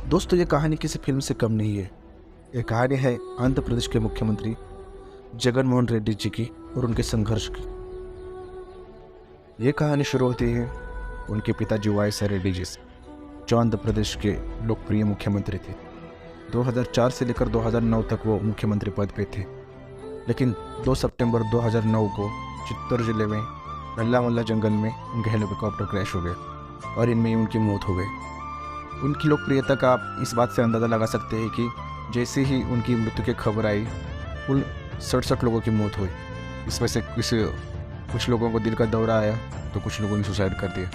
दोस्तों, ये कहानी किसी फिल्म से कम नहीं है। ये कहानी है आंध्र प्रदेश के मुख्यमंत्री जगन मोहन रेड्डी जी की और उनके संघर्ष की। ये कहानी शुरू होती है उनके पिताजी वाई रेड्डी जी से, जो आंध्र प्रदेश के लोकप्रिय मुख्यमंत्री थे। 2004 से लेकर 2009 तक वो मुख्यमंत्री पद पे थे, लेकिन 2 सितंबर 2009 को चित्तौड़ जिले में नल्ला मल्ला जंगल में उनके हेलीकॉप्टर क्रैश हो गए और इनमें ही उनकी मौत हो गई। उनकी लोकप्रियता का आप इस बात से अंदाज़ा लगा सकते हैं कि जैसे ही उनकी मृत्यु की खबर आई, कुल 67 लोगों की मौत हुई। इसमें से कुछ लोगों को दिल का दौरा आया तो कुछ लोगों ने सुसाइड कर दिया।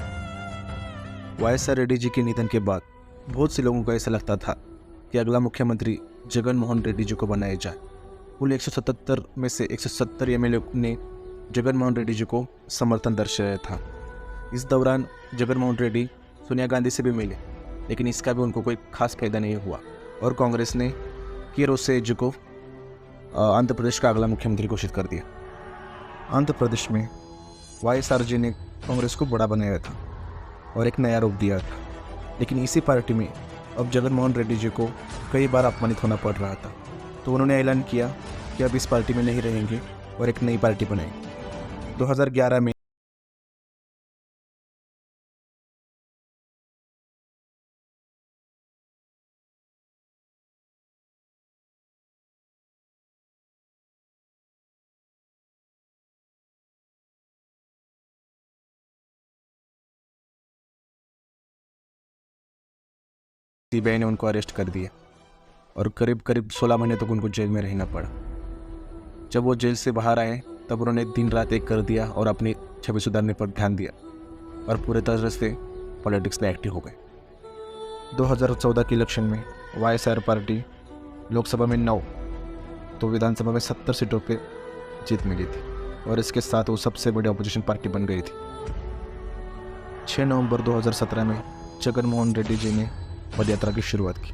वाई रेड्डी जी के निधन के बाद बहुत से लोगों को ऐसा लगता था कि अगला मुख्यमंत्री जगन मोहन रेड्डी जी को बनाया जाए। कुल 177 में से 170 एमएलए ने जगन मोहन रेड्डी जी को समर्थन दर्शाया था। इस दौरान जगन मोहन रेड्डी सोनिया गांधी से भी मिले, लेकिन इसका भी उनको कोई खास फायदा नहीं हुआ और कांग्रेस ने के रोसेज को आंध्र प्रदेश का अगला मुख्यमंत्री घोषित कर दिया। आंध्र प्रदेश में वाई जी ने कांग्रेस को बड़ा बनाया था और एक नया रूप दिया था, लेकिन इसी पार्टी में अब जगन मोहन रेड्डी जी को कई बार अपमानित होना पड़ रहा था, तो उन्होंने ऐलान किया कि अब इस पार्टी में नहीं रहेंगे और एक नई पार्टी बनाएंगे। 2011 में सीबीआई ने उनको अरेस्ट कर दिया और करीब 16 महीने तक उनको जेल में रहना पड़ा। जब वो जेल से बाहर आए तब उन्होंने दिन रात एक कर दिया और अपनी छवि सुधारने पर ध्यान दिया और पूरे तरह से पॉलिटिक्स में एक्टिव हो गए। 2014 के इलेक्शन में वाई पार्टी लोकसभा में 9 तो विधानसभा में 70 सीटों पे जीत मिली थी और इसके साथ वो सबसे बड़ी अपोजिशन पार्टी बन गई थी। 6 नवंबर 2017 में जगन मोहन रेड्डी जी ने पद यात्रा की शुरुआत की,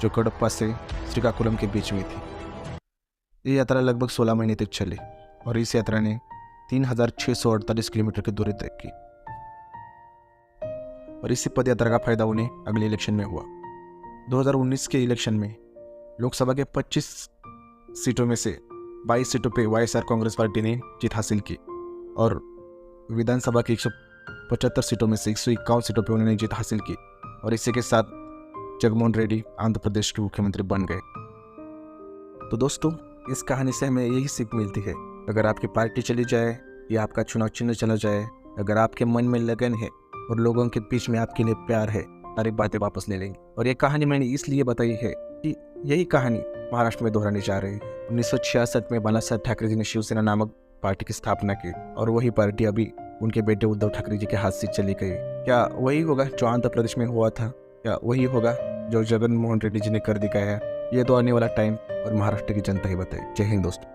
जो कडप्पा से श्रीकाकुलम के बीच में थी। ये यात्रा लगभग 16 महीने तक चली और इस यात्रा ने 3648 किलोमीटर की दूरी तय की और इसी पद यात्रा का फायदा उन्हें अगले इलेक्शन में हुआ। 2019 के इलेक्शन में लोकसभा के 25 सीटों में से 22 सीटों पे वाई कांग्रेस पार्टी ने जीत हासिल की और विधानसभा की 175 सीटों में से 151 सीटों पे उन्होंने जीत हासिल की और इसी के साथ जगनमोहन रेड्डी आंध्र प्रदेश के मुख्यमंत्री बन गए। तो दोस्तों, इस कहानी से हमें यही सीख मिलती है, अगर आपकी पार्टी चली जाए या आपका चुनाव चिन्ह चला जाए, अगर आपके मन में लगन है और लोगों के बीच में आपके लिए प्यार है, सारी बातें वापस ले लेंगे। और ये कहानी मैंने इसलिए बताई है कि यही कहानी महाराष्ट्र में दोहराने जा रही है। 1966 में बालासाहेब ठाकरे जी ने शिवसेना नामक पार्टी की स्थापना की और वही पार्टी अभी उनके बेटे उद्धव ठाकरे जी के हाथ से चली गई। क्या वही होगा जो आंध्र प्रदेश में हुआ था? क्या वही होगा जो जगन मोहन रेड्डी जी ने कर दिखाया है? ये तो आने वाला टाइम और महाराष्ट्र की जनता ही बताए। जय हिंद दोस्तों।